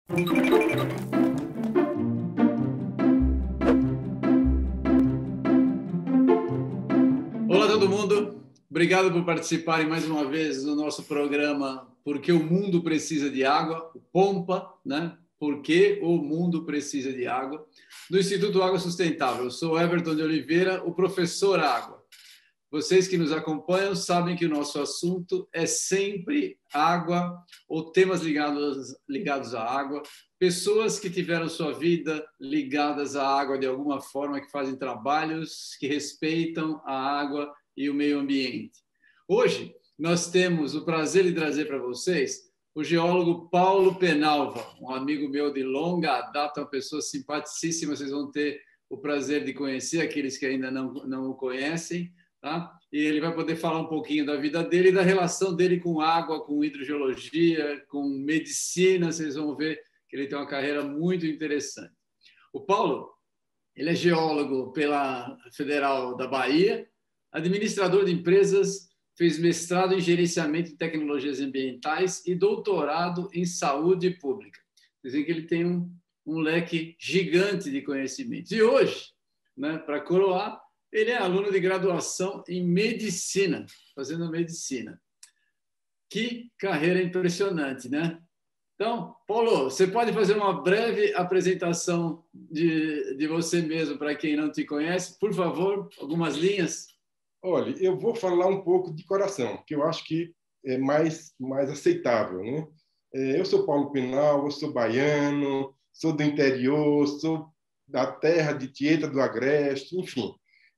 Olá, todo mundo. Obrigado por participarem mais uma vez do nosso programa Porque o Mundo Precisa de Água, o POMPA, né? Porque o Mundo Precisa de Água, do Instituto Água Sustentável. Eu sou Everton de Oliveira, o professor Água. Vocês que nos acompanham sabem que o nosso assunto é sempre água ou temas ligados à água, pessoas que tiveram sua vida ligadas à água de alguma forma, que fazem trabalhos que respeitam a água e o meio ambiente. Hoje, nós temos o prazer de trazer para vocês o geólogo Paulo Penalva, um amigo meu de longa data, uma pessoa simpaticíssima, vocês vão ter o prazer de conhecer, aqueles que ainda não o conhecem. Tá? E ele vai poder falar um pouquinho da vida dele e da relação dele com água, com hidrogeologia, com medicina. Vocês vão ver que ele tem uma carreira muito interessante. O Paulo, ele é geólogo pela Federal da Bahia, administrador de empresas, fez mestrado em gerenciamento de tecnologias ambientais e doutorado em saúde pública. Dizem que ele tem um leque gigante de conhecimentos. E hoje, né, para coroar, ele é aluno de graduação em medicina, fazendo medicina. Que carreira impressionante, né? Então, Paulo, você pode fazer uma breve apresentação de você mesmo para quem não te conhece? Por favor, algumas linhas. Olha, eu vou falar um pouco de coração, que eu acho que é mais aceitável, né? Eu sou Paulo Penal, eu sou baiano, sou do interior, sou da terra de Tieta do Agreste, enfim.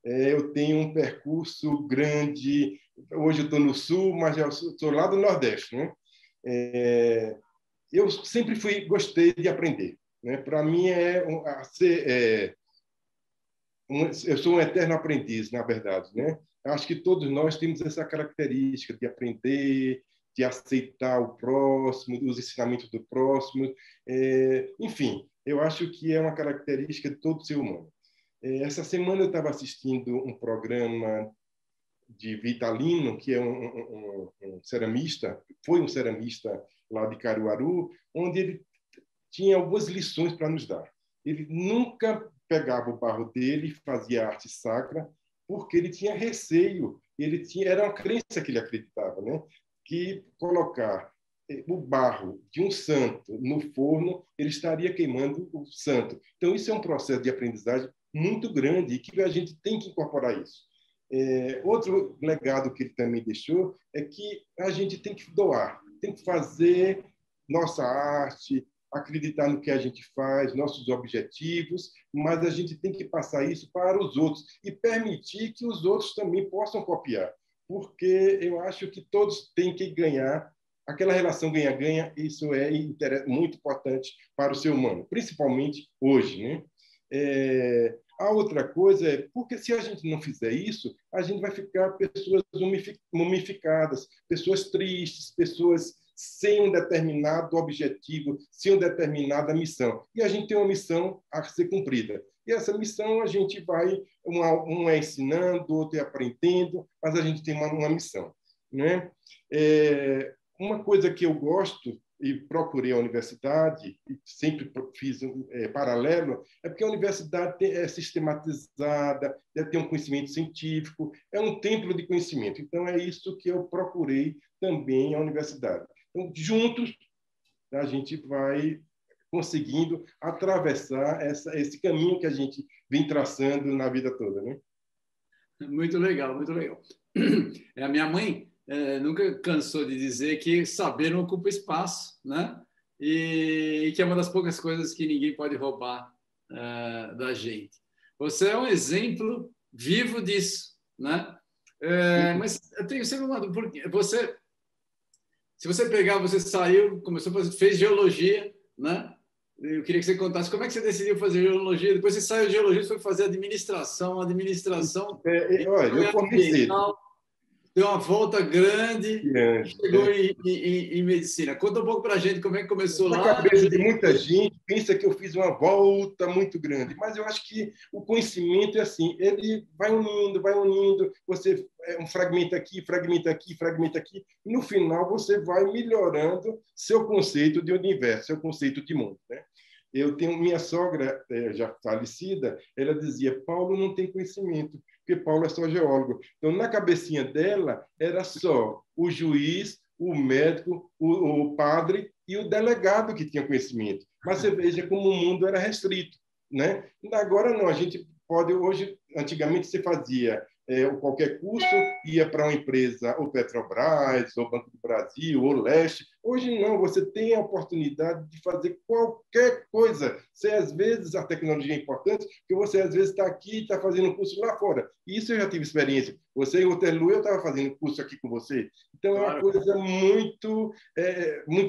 Eu tenho um percurso grande. Hoje eu estou no Sul, mas eu sou lá do Nordeste, né? Eu sempre gostei de aprender, né? Para mim eu sou um eterno aprendiz, na verdade, né? Acho que todos nós temos essa característica de aprender, de aceitar o próximo, os ensinamentos do próximo. Enfim, eu acho que é uma característica de todo ser humano. Essa semana eu estava assistindo um programa de Vitalino, que é um ceramista, foi um ceramista lá de Caruaru, onde ele tinha algumas lições para nos dar. Ele nunca pegava o barro dele e fazia arte sacra, porque ele tinha receio, era uma crença que ele acreditava, né? Que colocar o barro de um santo no forno, ele estaria queimando o santo. Então, isso é um processo de aprendizagem muito grande e que a gente tem que incorporar isso. Outro legado que ele também deixou é que a gente tem que doar, tem que fazer nossa arte, acreditar no que a gente faz, nossos objetivos, mas a gente tem que passar isso para os outros e permitir que os outros também possam copiar, porque eu acho que todos têm que ganhar. Aquela relação ganha-ganha, isso é muito importante para o ser humano, principalmente hoje, né? A outra coisa é, porque se a gente não fizer isso, a gente vai ficar pessoas mumificadas, pessoas tristes, pessoas sem um determinado objetivo, sem uma determinada missão. E a gente tem uma missão a ser cumprida. E essa missão a gente vai, um é ensinando, outro é aprendendo, mas a gente tem uma missão, né? Uma coisa que eu gosto e procurei a universidade, e sempre fiz paralelo, é porque a universidade é sistematizada, deve ter um conhecimento científico, é um templo de conhecimento. Então, é isso que eu procurei também a universidade. Então, juntos, a gente vai conseguindo atravessar esse caminho que a gente vem traçando na vida toda, né? Muito legal, muito legal. A minha mãe nunca cansou de dizer que saber não ocupa espaço, né? E que é uma das poucas coisas que ninguém pode roubar da gente. Você é um exemplo vivo disso, né? Mas eu tenho sempre uma dúvida, porque se você pegar, você saiu, começou a fazer, fez geologia, né? Eu queria que você contasse como é que você decidiu fazer geologia. Depois você saiu de geologia e foi fazer administração. Olha, eu formei cedo. deu uma volta grande e grande, chegou em medicina. Conta um pouco para a gente como é que começou na lá. cabeça de muita gente, pensa que eu fiz uma volta muito grande, mas eu acho que o conhecimento é assim, ele vai unindo, você um fragmento aqui, fragmento aqui, fragmento aqui, e no final você vai melhorando seu conceito de universo, seu conceito de mundo, né? Eu tenho minha sogra, já falecida, ela dizia: Paulo não tem conhecimento, porque Paulo é só geólogo. Então, na cabecinha dela, era só o juiz, o médico, o padre e o delegado que tinha conhecimento. Mas você veja como o mundo era restrito, né? Agora não, a gente pode hoje, antigamente se fazia qualquer curso, ia para uma empresa, ou Petrobras, ou Banco do Brasil, ou Leste. Hoje não, você tem a oportunidade de fazer qualquer coisa. Você, às vezes, a tecnologia é importante, porque você, às vezes, está aqui e está fazendo um curso lá fora. E isso eu já tive experiência. Você em Waterloo, eu estava fazendo curso aqui com você. Então, é uma coisa muito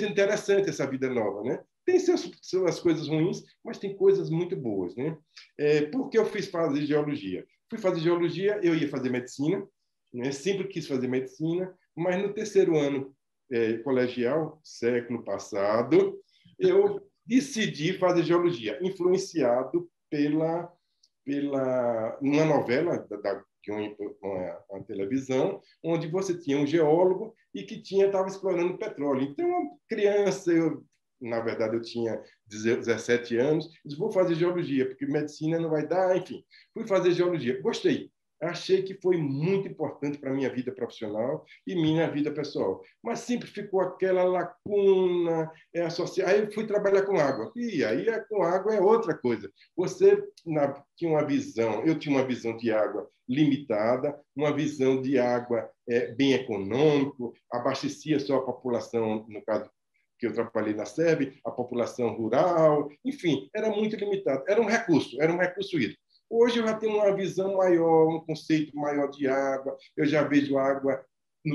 interessante essa vida nova, né? Tem suas coisas ruins, mas tem coisas muito boas, né? Por que eu fiz fazer geologia? Fui fazer geologia, eu ia fazer medicina, né? Sempre quis fazer medicina, mas no terceiro ano colegial, século passado, eu decidi fazer geologia, influenciado pela uma novela de uma televisão, onde você tinha um geólogo e que estava explorando petróleo. Então, uma criança, na verdade, eu tinha 17 anos, disse: vou fazer geologia, porque medicina não vai dar, enfim. Fui fazer geologia. Gostei. Achei que foi muito importante para a minha vida profissional e minha vida pessoal. Mas sempre ficou aquela lacuna associada. Aí eu fui trabalhar com água. E aí com água é outra coisa. Você tinha uma visão, eu tinha uma visão de água limitada, uma visão de água bem econômico, abastecia só a população, no caso que eu trabalhei na SEB, a população rural, enfim, era muito limitado. Era um recurso hídrico. Hoje eu já tenho uma visão maior, um conceito maior de água, eu já vejo a água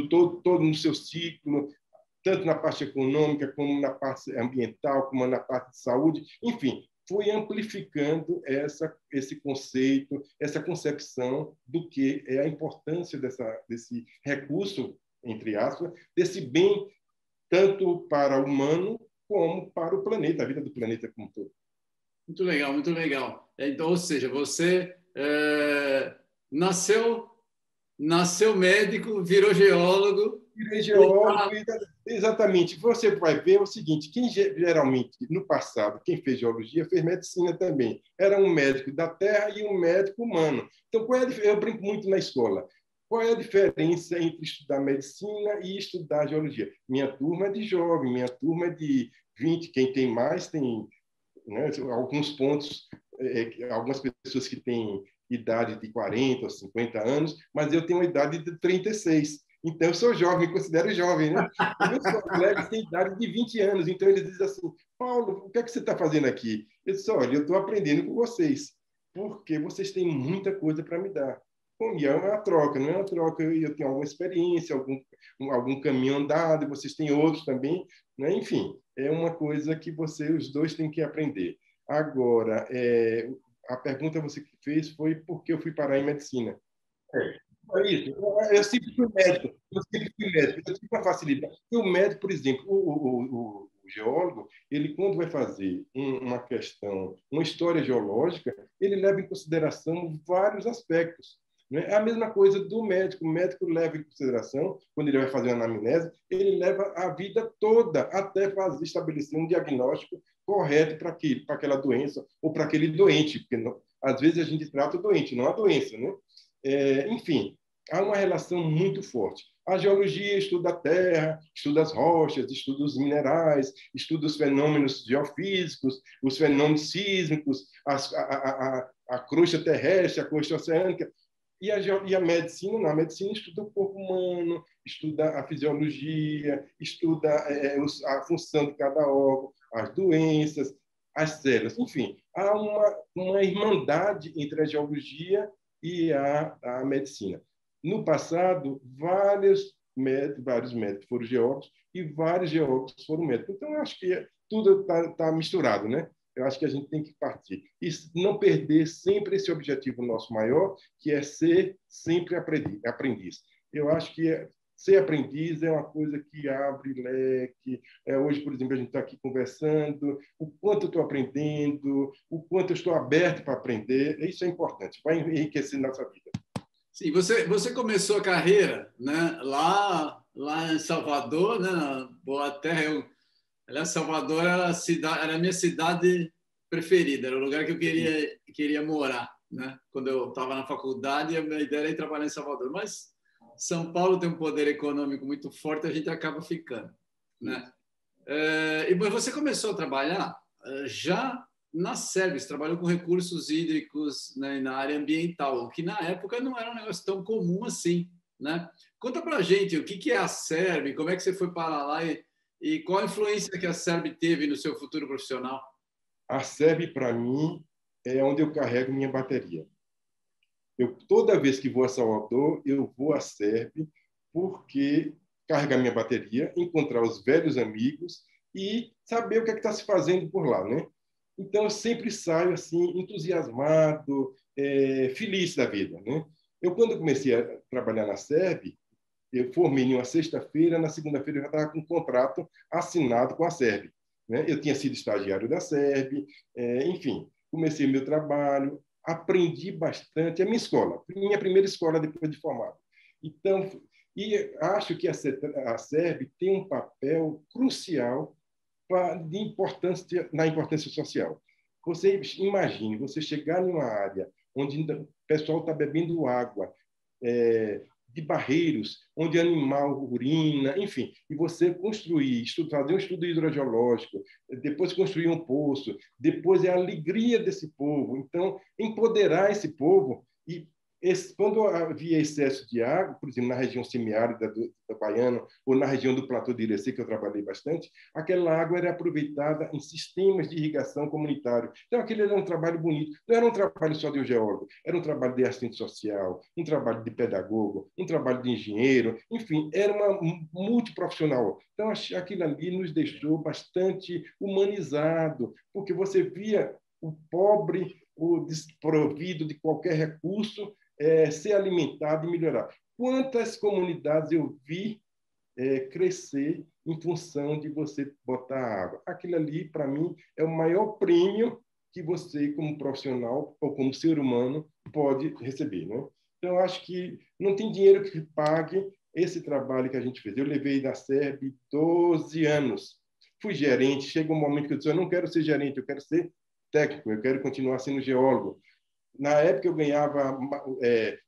todo no seu ciclo, tanto na parte econômica, como na parte ambiental, como na parte de saúde, enfim, fui amplificando esse conceito, essa concepção do que é a importância desse recurso, entre aspas, desse bem, tanto para o humano como para o planeta, a vida do planeta como um todo. Muito legal, muito legal. Então, ou seja, você nasceu médico, virou geólogo. Virei geólogo, exatamente. Você vai ver o seguinte: quem geralmente, no passado, quem fez geologia, fez medicina também. Era um médico da terra e um médico humano. Então, eu brinco muito na escola. Qual é a diferença entre estudar medicina e estudar geologia? Minha turma é de jovem, minha turma é de 20, quem tem mais tem, né, alguns pontos, algumas pessoas que têm idade de 40 ou 50 anos, mas eu tenho uma idade de 36. Então, eu sou jovem, me considero jovem, né? E meus colegas têm idade de 20 anos, então eles dizem assim: Paulo, o que é que você está fazendo aqui? Eu disse: olha, eu estou aprendendo com vocês, porque vocês têm muita coisa para me dar. Bom, e é uma troca, não é uma troca, eu tenho alguma experiência, algum caminho andado, e vocês têm outros também, né? Enfim, é uma coisa que os dois têm que aprender. Agora, a pergunta que você fez foi por que eu fui parar em medicina. É isso. Eu sempre fui médico. Eu tive uma facilidade. E o médico, por exemplo, o geólogo, ele, quando vai fazer uma questão, uma história geológica, ele leva em consideração vários aspectos. Né? É a mesma coisa do médico. O médico leva em consideração, quando ele vai fazer uma anamnese, ele leva a vida toda até estabelecer um diagnóstico correto para aquela doença ou para aquele doente, porque não, às vezes a gente trata o doente, não a doença, né? Enfim, há uma relação muito forte. A geologia estuda a terra, estuda as rochas, estuda os minerais, estuda os fenômenos geofísicos, os fenômenos sísmicos, a crosta terrestre, a crosta oceânica. E a medicina, não, a medicina estuda o corpo humano, estuda a fisiologia, estuda a função de cada órgão, as doenças, as células. Enfim, há uma irmandade entre a geologia e a medicina. No passado, vários médicos foram geólogos e vários geólogos foram médicos. Então, eu acho que tudo está misturado, né? Eu acho que a gente tem que partir. E não perder sempre esse objetivo nosso maior, que é ser sempre aprendiz. Eu acho que ser aprendiz é uma coisa que abre leque. Hoje, por exemplo, a gente está aqui conversando, o quanto eu estou aprendendo, o quanto eu estou aberto para aprender. Isso é importante, vai enriquecer nossa vida. Sim, você começou a carreira, né, lá em Salvador, né, na Boa Terra. Aliás, Salvador era a minha cidade preferida, era o lugar que eu queria morar, né? Quando eu estava na faculdade, a minha ideia era ir trabalhar em Salvador. Mas São Paulo tem um poder econômico muito forte, a gente acaba ficando, né? E você começou a trabalhar já na Service, trabalhou com recursos hídricos, né, na área ambiental, o que na época não era um negócio tão comum assim, né? Conta pra gente o que é a Serb, como é que você foi para lá e qual a influência que a Serb teve no seu futuro profissional? A Serb, para mim, é onde eu carrego minha bateria. Toda vez que vou a Salvador, eu vou à Serb porque carregar minha bateria, encontrar os velhos amigos e saber o que é que está se fazendo por lá, né? Então, eu sempre saio assim, entusiasmado, feliz da vida, né? Eu, quando comecei a trabalhar na Serb, eu formei em uma sexta-feira, na segunda-feira eu já estava com um contrato assinado com a Serb, né? Eu tinha sido estagiário da Serb, enfim, comecei meu trabalho, aprendi bastante. A minha escola, minha primeira escola depois de formado. Então, e acho que a Serb tem um papel crucial na importância social. Você imagine, você chegar em uma área onde o pessoal está bebendo água, de barreiros, onde animal urina, enfim, e você construir, fazer um estudo hidrogeológico, depois construir um poço, depois é a alegria desse povo. Então, empoderar esse povo e quando havia excesso de água, por exemplo, na região semiárida do Baiano ou na região do Platô de Irecê, que eu trabalhei bastante, aquela água era aproveitada em sistemas de irrigação comunitário. Então, aquele era um trabalho bonito. Não era um trabalho só de um geólogo, era um trabalho de assistente social, um trabalho de pedagogo, um trabalho de engenheiro, enfim, era uma multiprofissional. Então, aquilo ali nos deixou bastante humanizado, porque você via o pobre, o desprovido de qualquer recurso, ser alimentado e melhorar. Quantas comunidades eu vi crescer em função de você botar água? Aquilo ali, para mim, é o maior prêmio que você, como profissional ou como ser humano, pode receber, né? Então, eu acho que não tem dinheiro que pague esse trabalho que a gente fez. Eu levei da SERB 12 anos. Fui gerente. Chega um momento que eu disse, eu não quero ser gerente, eu quero ser técnico, eu quero continuar sendo geólogo. Na época eu ganhava,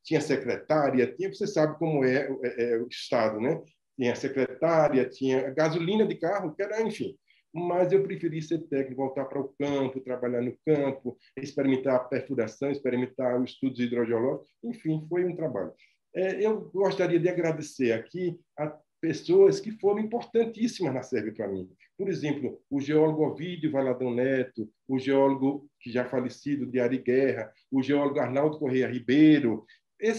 tinha secretária, você sabe como é, o Estado, né? Tinha secretária, tinha gasolina de carro, que era, enfim. Mas eu preferi ser técnico, voltar para o campo, trabalhar no campo, experimentar a perfuração, experimentar os estudos hidrogeológicos, enfim, foi um trabalho. Eu gostaria de agradecer aqui a pessoas que foram importantíssimas na SERB para mim. Por exemplo, o geólogo Ovídio Valadão Neto, o geólogo que já falecido de Ari Guerra, o geólogo Arnaldo Correia Ribeiro. Eu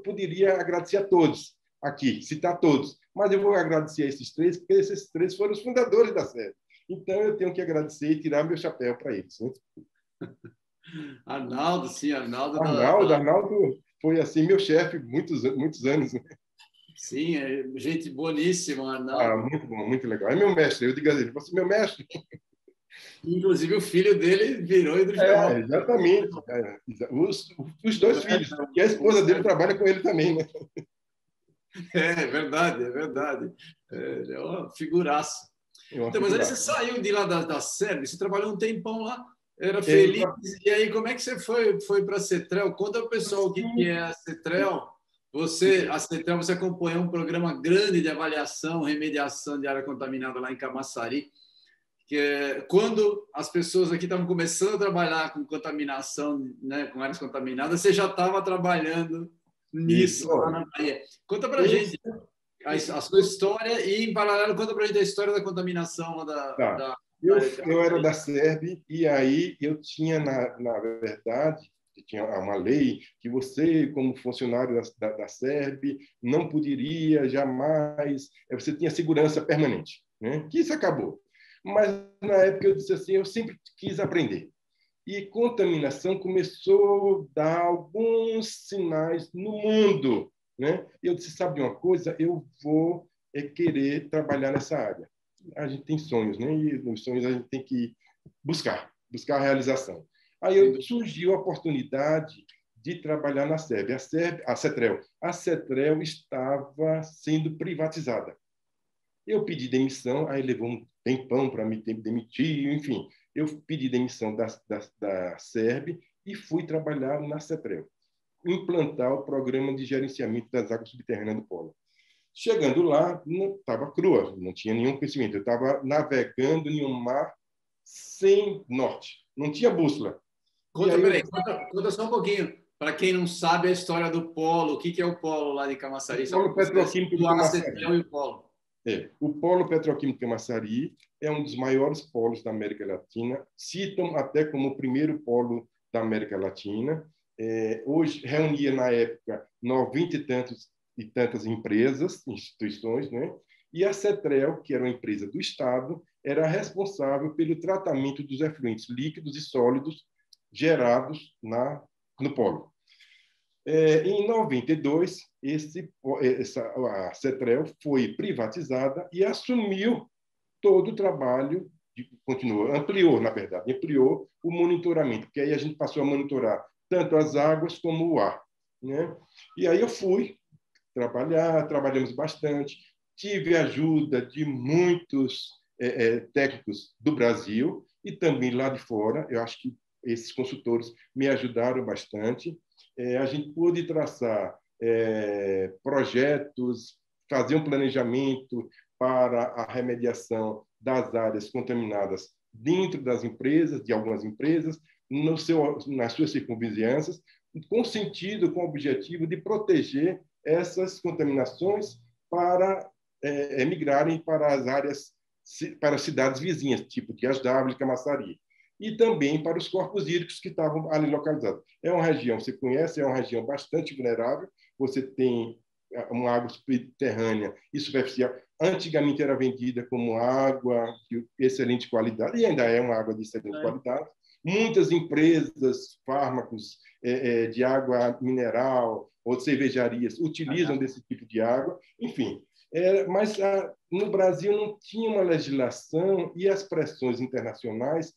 poderia agradecer a todos aqui, citar todos, mas eu vou agradecer a esses três, porque esses três foram os fundadores da SERB. Então, eu tenho que agradecer e tirar meu chapéu para eles. Né? Arnaldo, sim, Arnaldo. Arnaldo foi assim meu chefe muitos anos. Né? Sim, gente boníssima, Arnaldo. Muito bom, muito legal. É meu mestre, eu digo assim, você é meu mestre. Inclusive, o filho dele virou hidrogeólogo. Exatamente. Os dois filhos. E a esposa dele trabalha com ele também, né? É verdade, é verdade. É uma figuraça. Então, mas aí você saiu de lá da SERB, você trabalhou um tempão lá, era feliz. E aí, como é que você foi para a CETREL? Conta para o pessoal o que é a CETREL. A CETREL, você acompanhou um programa grande de avaliação, remediação de área contaminada lá em Camaçari, que quando as pessoas aqui estavam começando a trabalhar com contaminação, né, com áreas contaminadas, você já estava trabalhando nisso lá na Bahia. Conta para a gente a sua história e, em paralelo, conta para a gente a história da contaminação lá da eu era da SERB e aí eu tinha, na verdade, tinha uma lei que você, como funcionário da SERB, não poderia jamais... Você tinha segurança permanente, né? Que isso acabou. Mas, na época, eu disse assim, eu sempre quis aprender. E contaminação começou a dar alguns sinais no mundo né? E eu disse, sabe de uma coisa? Eu vou querer trabalhar nessa área. A gente tem sonhos, né? E nos sonhos a gente tem que buscar a realização. Aí surgiu a oportunidade de trabalhar na SEB. A Cetrel. A Cetrel estava sendo privatizada. Eu pedi demissão, aí levou um tempão para me demitir, enfim. Eu pedi demissão da SERB e fui trabalhar na Cetrel, implantar o programa de gerenciamento das águas subterrâneas do Polo. Chegando lá, estava crua, não tinha nenhum conhecimento. Eu estava navegando em um mar sem norte, não tinha bússola. Conta só um pouquinho. Para quem não sabe a história do polo, o que é o polo lá de Camaçari? O polo petroquímico de Camaçari. E o polo. O polo petroquímico de Camaçari é um dos maiores polos da América Latina. Citam até como o primeiro polo da América Latina. Hoje reunia na época 90 e tantas empresas, instituições, né? E a Cetrel, que era uma empresa do Estado, era responsável pelo tratamento dos efluentes líquidos e sólidos gerados no polo. Em 92, a Cetrel foi privatizada e assumiu todo o trabalho, ampliou, na verdade, ampliou o monitoramento, porque aí a gente passou a monitorar tanto as águas como o ar, né? E aí eu fui trabalhamos bastante, tive ajuda de muitos técnicos do Brasil e também lá de fora. Eu acho que esses consultores me ajudaram bastante. A gente pôde traçar projetos, fazer um planejamento para a remediação das áreas contaminadas dentro das empresas, de algumas empresas, nas suas circunvizinhanças, com sentido, com o objetivo de proteger essas contaminações para migrarem para as áreas, para cidades vizinhas, tipo Dias d'Ávila e Camaçari, e também para os corpos hídricos que estavam ali localizados. É uma região, você conhece, é uma região bastante vulnerável, você tem uma água subterrânea e superficial. Antigamente era vendida como água de excelente qualidade, e ainda é uma água de excelente qualidade. Muitas empresas, fármacos de água mineral ou de cervejarias utilizam desse tipo de água, enfim. Mas no Brasil não tinha uma legislação e as pressões internacionais,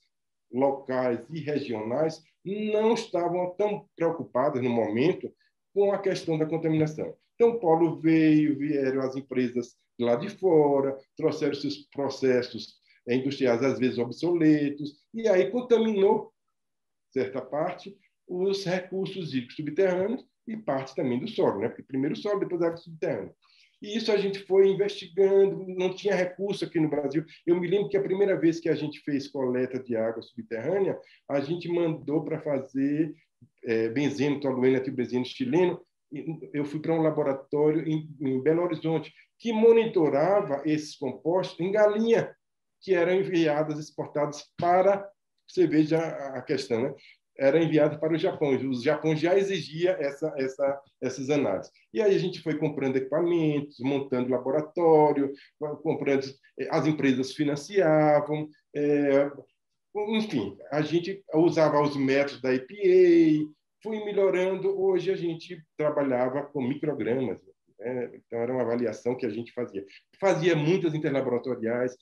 locais e regionais não estavam tão preocupadas no momento com a questão da contaminação. Então, o polo vieram as empresas lá de fora, trouxeram seus processos industriais, às vezes obsoletos, e aí contaminou, certa parte, os recursos hídricos subterrâneos e parte também do solo, né? Porque primeiro o solo, depois a água subterrânea. E isso a gente foi investigando, não tinha recurso aqui no Brasil. Eu me lembro que a primeira vez que a gente fez coleta de água subterrânea, a gente mandou para fazer benzeno, tolueno, etilbenzeno chileno. Eu fui para um laboratório em Belo Horizonte que monitorava esses compostos em galinha, que eram enviadas, exportadas para... Você veja a questão, né? Era enviado para o Japão. O Japão já exigia essas análises. E aí a gente foi comprando equipamentos, montando laboratório, comprando, as empresas financiavam, enfim, a gente usava os métodos da EPA, fui melhorando. Hoje a gente trabalhava com microgramas, né? Então era uma avaliação que a gente fazia muitas interlaboratoriais.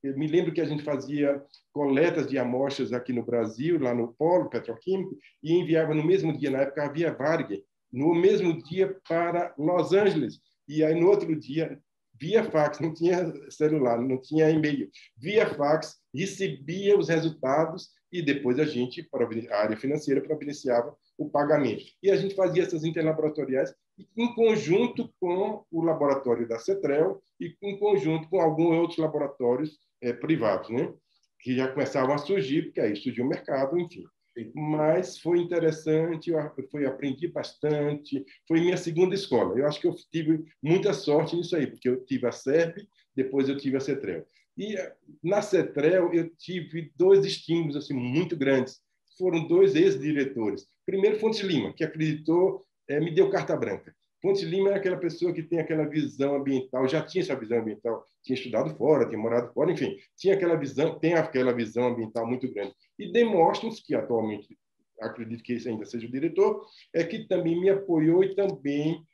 Eu me lembro que a gente fazia coletas de amostras aqui no Brasil, lá no Polo Petroquímico, e enviava no mesmo dia, na época havia Varg, no mesmo dia para Los Angeles. E aí, no outro dia, via fax, não tinha celular, não tinha e-mail, via fax, recebia os resultados e depois a gente, a área financeira, providenciava o pagamento. E a gente fazia essas interlaboratoriais em conjunto com o laboratório da Cetrel e em conjunto com alguns outros laboratórios privados, né? Que já começavam a surgir, porque aí surgiu o mercado, enfim. Sim. Mas foi interessante, aprendi bastante, foi minha segunda escola. Eu acho que eu tive muita sorte nisso aí, porque eu tive a SERB, depois eu tive a Cetrel. E na Cetrel eu tive dois estímulos assim, muito grandes. Foram dois ex-diretores. Primeiro, Fontes Lima, que acreditou, me deu carta branca. Fontes Lima é aquela pessoa que tem aquela visão ambiental, já tinha essa visão ambiental, tinha estudado fora, tinha morado fora, enfim, tinha aquela visão, tem aquela visão ambiental muito grande. E Demóstenes, que atualmente acredito que esse ainda seja o diretor, que também me apoiou e também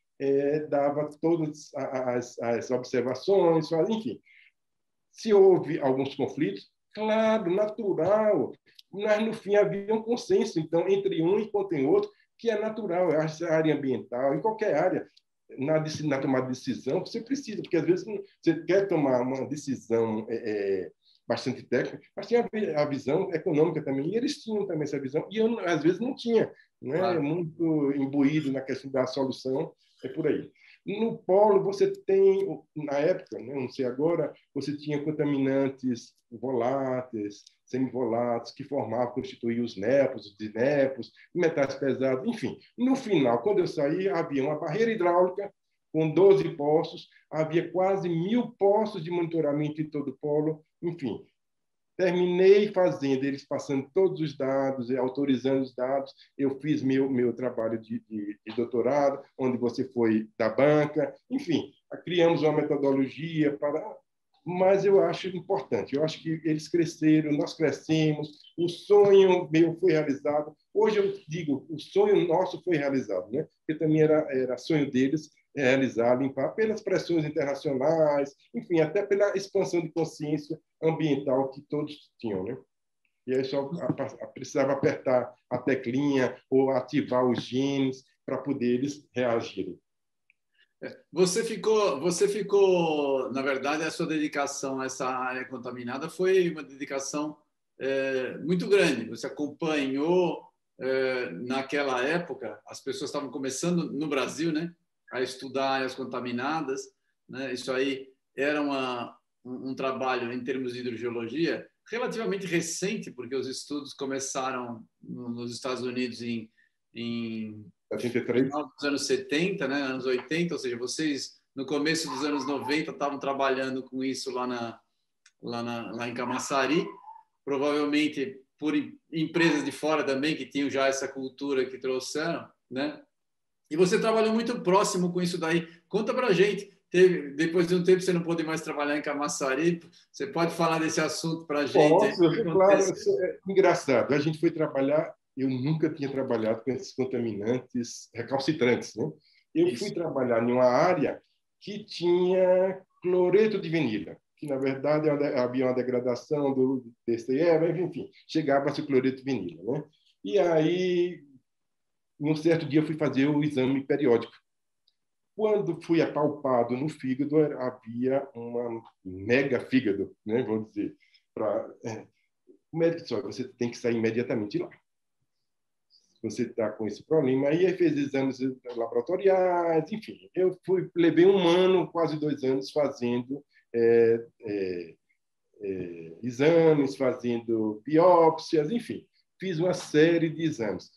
dava todas as observações, enfim. Se houve alguns conflitos, claro, natural, mas no fim havia um consenso, então, entre um e contém outro, que é natural, a área ambiental, em qualquer área, na tomada de decisão, você precisa, porque às vezes você quer tomar uma decisão bastante técnica, mas tinha a visão econômica também, e eles tinham também essa visão, e eu, às vezes, não tinha, né? Claro. Muito imbuído na questão da solução, é por aí. No polo, você tem, na época, né, não sei agora, você tinha contaminantes voláteis, semivoláteis, que constituíam os NEPs, os DINEPs, metais pesados, enfim. No final, quando eu saí, havia uma barreira hidráulica com 12 postos, havia quase 1.000 postos de monitoramento em todo o polo, enfim. Terminei fazendo, eles passando todos os dados, autorizando os dados. Eu fiz meu trabalho de doutorado, onde você foi da banca. Enfim, criamos uma metodologia para... Mas eu acho importante. Eu acho que eles cresceram, nós crescemos, o sonho meu foi realizado. Hoje eu digo, o sonho nosso foi realizado, né? Porque também era sonho deles realizar, limpar, pelas pressões internacionais, enfim, até pela expansão de consciência ambiental que todos tinham, né? E aí só precisava apertar a teclinha ou ativar os genes para poder eles reagirem. Você ficou, na verdade, a sua dedicação a essa área contaminada foi uma dedicação muito grande. Você acompanhou, naquela época, as pessoas estavam começando no Brasil, né, a estudar áreas contaminadas, né? Isso aí era um trabalho em termos de hidrogeologia relativamente recente, porque os estudos começaram nos Estados Unidos em 73? final dos anos 70, né, anos 80, ou seja, vocês no começo dos anos 90 estavam trabalhando com isso lá em Camaçari, provavelmente por empresas de fora também que tinham já essa cultura que trouxeram, né? E você trabalhou muito próximo com isso daí. Conta pra gente. Depois de um tempo você não pôde mais trabalhar em Camaçari, você pode falar desse assunto pra gente? Posso, claro. É engraçado. A gente foi trabalhar, eu nunca tinha trabalhado com esses contaminantes recalcitrantes, né? Eu fui Isso. trabalhar em uma área que tinha cloreto de vinila, que na verdade havia uma degradação do TCE, enfim, chegava-se cloreto de vinila, né? E aí, um certo dia, eu fui fazer o exame periódico. Quando fui apalpado no fígado, havia uma mega fígado, né? Vamos dizer, o médico disse: você tem que sair imediatamente de lá. Você está com esse problema. Aí fez exames laboratoriais, enfim. Levei 1 ano, quase 2 anos, fazendo exames, fazendo biópsias, enfim. Fiz uma série de exames.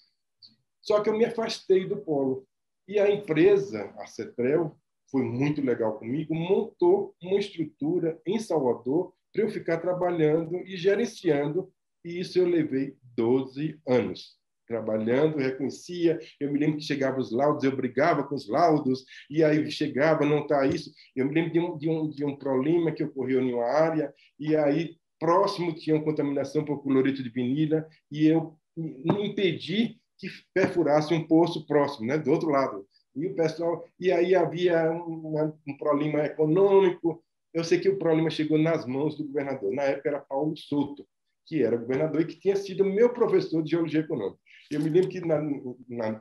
Só que eu me afastei do polo. E a empresa, a Cetrel, foi muito legal comigo, montou uma estrutura em Salvador para eu ficar trabalhando e gerenciando, e isso eu levei 12 anos trabalhando, reconhecia, eu me lembro que chegava os laudos, eu brigava com os laudos, e aí chegava, não está isso, eu me lembro de um problema que ocorreu em uma área, e aí próximo tinha uma contaminação por cloreto de vinila, e eu me impedi que perfurasse um poço próximo, né, do outro lado. E o pessoal, e aí havia um problema econômico. Eu sei que o problema chegou nas mãos do governador. Na época era Paulo Souto, que era governador e que tinha sido meu professor de geologia econômica. Eu me lembro que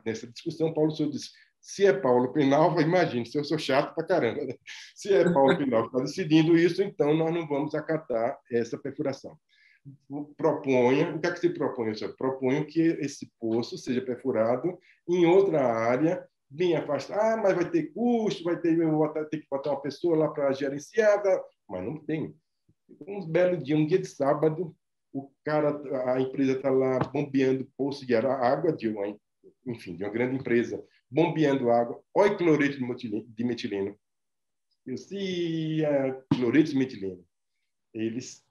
nessa discussão Paulo Souto disse: se é Paulo Pinal, imagine, se eu sou chato pra caramba, né? Se é Paulo Pinal que está decidindo isso, então nós não vamos acatar essa perfuração. O que é que se propõe? Eu proponho que esse poço seja perfurado em outra área, bem afastado. Ah, mas vai ter custo, eu vou ter que botar uma pessoa lá para gerenciar, mas não tem. Um dia de sábado, a empresa está lá bombeando poço de água de uma grande empresa, bombeando água. Olha cloreto de metileno. Eu disse: cloreto de metileno. Eles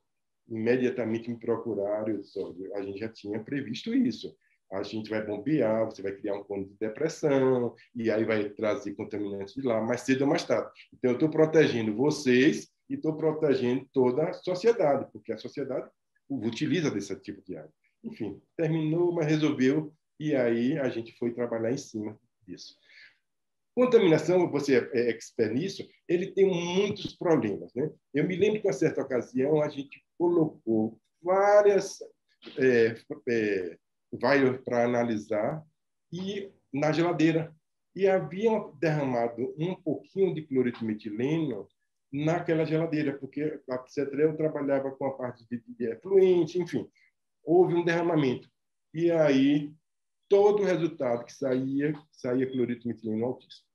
imediatamente me procuraram. Eu disse: a gente já tinha previsto isso. A gente vai bombear, você vai criar um cone de depressão, e aí vai trazer contaminantes de lá, mais cedo ou mais tarde. Então, eu estou protegendo vocês e estou protegendo toda a sociedade, porque a sociedade utiliza desse tipo de água. Enfim, terminou, mas resolveu, e aí a gente foi trabalhar em cima disso. Contaminação, você é expert nisso, ele tem muitos problemas, né? Eu me lembro que, a certa ocasião, a gente colocou várias vaias para analisar e na geladeira. E havia derramado um pouquinho de cloreto metileno naquela geladeira, porque a Cetrel trabalhava com a parte de efluente, enfim, houve um derramamento. E aí, todo o resultado que saía cloreto metileno altíssimo.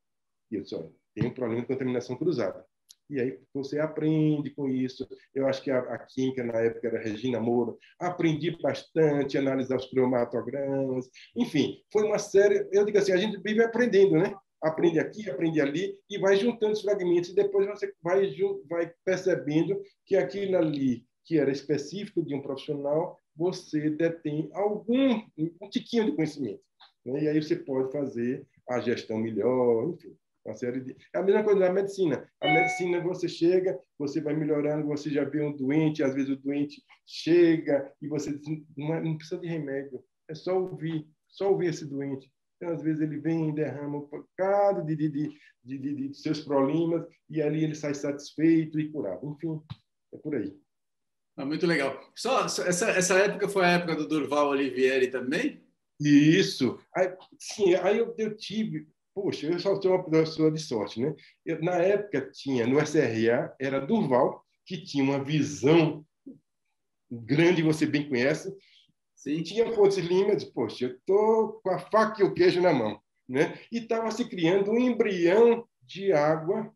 E eu disse, olha, tem um problema de contaminação cruzada. E aí você aprende com isso. Eu acho que a química, na época, era Regina Moura. Aprendi bastante a analisar os cromatogramas. Enfim, foi uma série... Eu digo assim, a gente vive aprendendo, né? Aprende aqui, aprende ali, e vai juntando os fragmentos. E depois você vai percebendo que aquilo ali, que era específico de um profissional, você detém um tiquinho de conhecimento. Né? E aí você pode fazer a gestão melhor, enfim. Uma série de... É a mesma coisa da medicina. A medicina, você chega, você vai melhorando, você já vê um doente, às vezes o doente chega e você diz, não precisa de remédio, é só ouvir esse doente. Então, às vezes, ele vem e derrama um bocado de seus problemas e ali ele sai satisfeito e curado. Enfim, é por aí. Muito legal. Essa época foi a época do Durval Olivieri também? Isso. Sim, aí eu tive... Poxa, eu só sou uma pessoa de sorte, né? Na época, no SRA, era Durval, que tinha uma visão grande, você bem conhece. Sim. Tinha Pontes Lima, disse, poxa, eu estou com a faca e o queijo na mão. Né? E estava se criando um embrião de água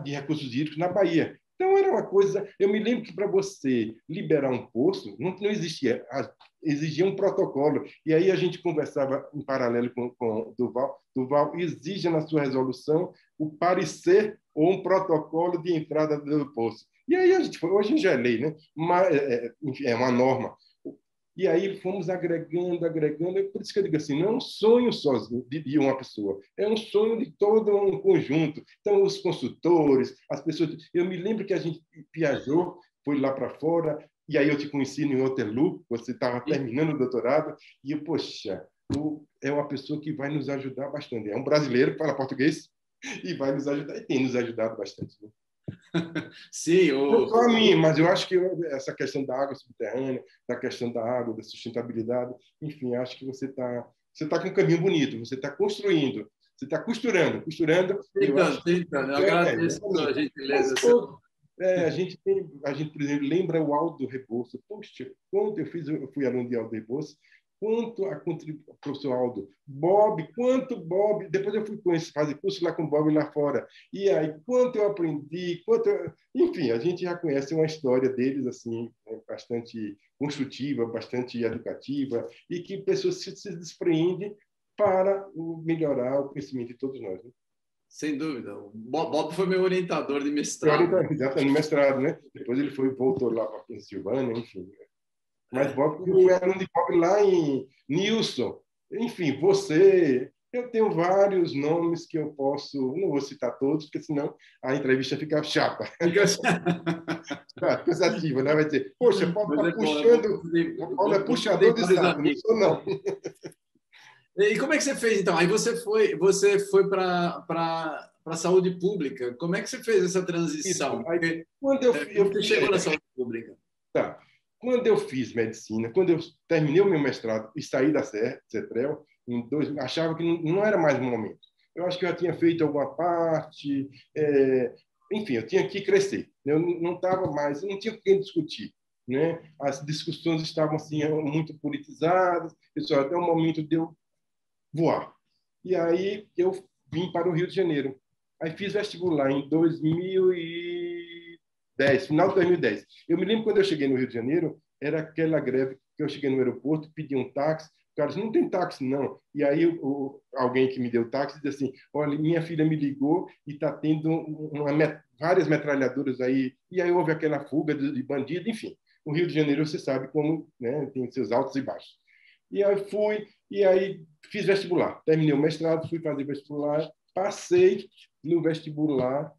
de recursos hídricos na Bahia. Então, era uma coisa... Eu me lembro que, para você liberar um poço, não existia... Exigia um protocolo. E aí a gente conversava em paralelo com o Durval. Durval exige na sua resolução o parecer ou um protocolo de entrada do poço. E aí a gente foi... Hoje já é lei, né? Mas, é uma norma. E aí fomos agregando. Por isso que eu digo assim, não é um sonho sozinho de uma pessoa, é um sonho de todo um conjunto. Então, os consultores, as pessoas... Eu me lembro que a gente viajou, foi lá para fora, e aí eu te conheci no Waterloo, você estava terminando o doutorado, e eu, poxa, é uma pessoa que vai nos ajudar bastante. É um brasileiro que fala português e vai nos ajudar, e tem nos ajudado bastante. Né? Sim, não só a mim, mas eu acho que essa questão da água subterrânea, da questão da água, da sustentabilidade, enfim, acho que você está com um caminho bonito, você está construindo, você está costurando. Tentando. Eu agradeço a gentileza. A gente, por exemplo, lembra o Aldo Rebouça. Poxa, quanto eu fui aluno de Aldo Rebouça, quanto a professor Aldo, quanto Bob, depois eu fui fazer curso lá com o Bob lá fora, e aí quanto eu aprendi, enfim, a gente já conhece uma história deles assim, né, bastante construtiva, bastante educativa, e que pessoas se despreendem para melhorar o conhecimento de todos nós. Né? Sem dúvida. O Bob foi meu orientador de mestrado. Exatamente, no mestrado, né? Depois ele voltou lá para a Pensilvânia, enfim. Mas Bob, eu fui aluno de Bob lá em Nilson. Enfim, eu tenho vários nomes que eu posso... Não vou citar todos, porque senão a entrevista fica chata. Cansativa, né? Vai dizer, poxa, Paulo está puxando... Paulo é puxador de saco, não sou não. E como é que você fez, então? Aí você foi para a saúde pública. Como é que você fez essa transição? Aí, quando você chegou na saúde pública? Tá. Quando eu fiz medicina, quando eu terminei o meu mestrado e saí da CETREL, achava que não era mais o momento. Eu acho que eu já tinha feito alguma parte, enfim, eu tinha que crescer. Eu não estava mais, não tinha com quem discutir. Né? As discussões estavam assim, muito politizadas, até o momento de eu voar. E aí eu vim para o Rio de Janeiro. Aí fiz vestibular em 2010, final de 2010. Eu me lembro quando eu cheguei no Rio de Janeiro, era aquela greve que eu cheguei no aeroporto, pedi um táxi, o cara disse, não tem táxi, não. E aí alguém que me deu táxi disse assim, olha, minha filha me ligou e está tendo várias metralhadoras aí. E aí houve aquela fuga de bandido, enfim. O Rio de Janeiro, você sabe como, né, tem seus altos e baixos. E aí fiz vestibular. Terminei o mestrado, fui fazer vestibular, passei no vestibular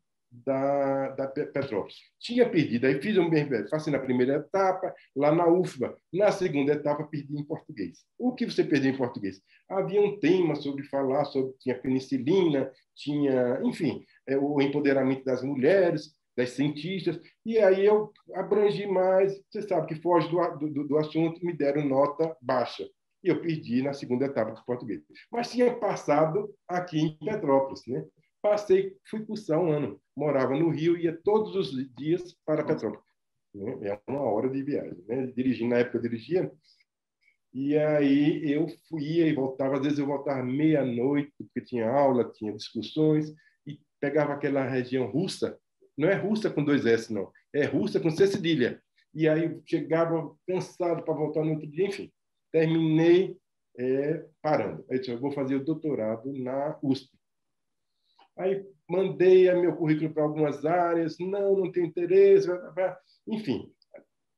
da Petrópolis. Tinha perdido, aí fiz um bem velho, passei na primeira etapa, lá na UFBA. Na segunda etapa, perdi em português. O que você perdeu em português? Havia um tema sobre falar sobre, tinha penicilina, tinha, enfim, o empoderamento das mulheres, das cientistas, e aí eu abrangi mais, você sabe que foge do assunto, me deram nota baixa. E eu perdi na segunda etapa de português. Mas tinha passado aqui em Petrópolis, né? Passei, fui cursar um ano. Morava no Rio, ia todos os dias para Petrópolis. Né? É uma hora de viagem. Né? Dirigindo, na época eu dirigia. E aí eu ia e voltava. Às vezes eu voltava meia-noite, porque tinha aula, tinha discussões, e pegava aquela região russa. Não é russa com 2 S, não. É russa com C cedilha. E aí chegava cansado para voltar no outro dia. Enfim, terminei parando. Aí eu disse, eu vou fazer o doutorado na USP. Aí mandei meu currículo para algumas áreas, não tenho interesse, enfim,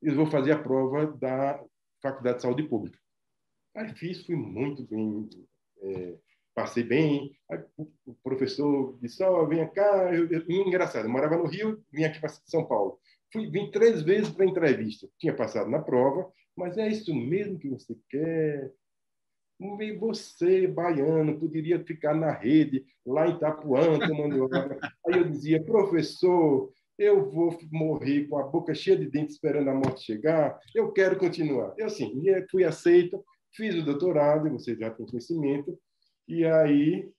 eu vou fazer a prova da Faculdade de Saúde Pública. Aí fiz, fui muito bem, passei bem. Aí o professor disse, vem cá, engraçado, eu morava no Rio, vim aqui para São Paulo. Vim 3 vezes para entrevista, tinha passado na prova, mas é isso mesmo que você quer? Você, baiano, poderia ficar na rede, lá em Itapuã, tomando água. Aí eu dizia, professor, eu vou morrer com a boca cheia de dentes esperando a morte chegar, eu quero continuar. Eu, assim, fui aceito, fiz o doutorado, você já tem conhecimento, e aí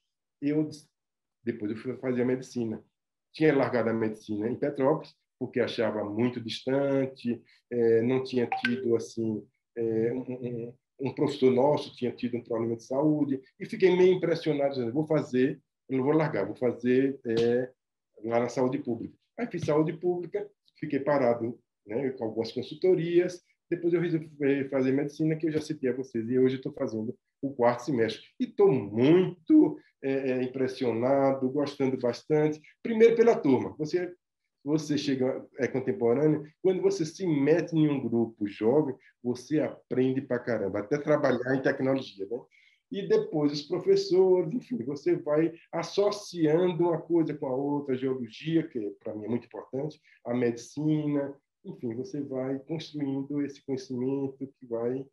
depois eu fui fazer a medicina. Tinha largado a medicina em Petrópolis, porque achava muito distante, não tinha tido, assim, um professor nosso tinha tido um problema de saúde, e fiquei meio impressionado, dizendo, eu não vou largar, vou fazer lá na saúde pública. Aí fiz saúde pública, fiquei parado, né, com algumas consultorias, depois eu resolvi fazer medicina, que eu já citei a vocês, e hoje estou fazendo o 4º semestre. E estou muito impressionado, gostando bastante, primeiro pela turma. Você chega, é contemporâneo, quando você se mete em um grupo jovem, você aprende pra caramba, até trabalhar em tecnologia, né? E depois os professores, enfim, você vai associando uma coisa com a outra, a geologia, que para mim é muito importante, a medicina, enfim, você vai construindo esse conhecimento que vai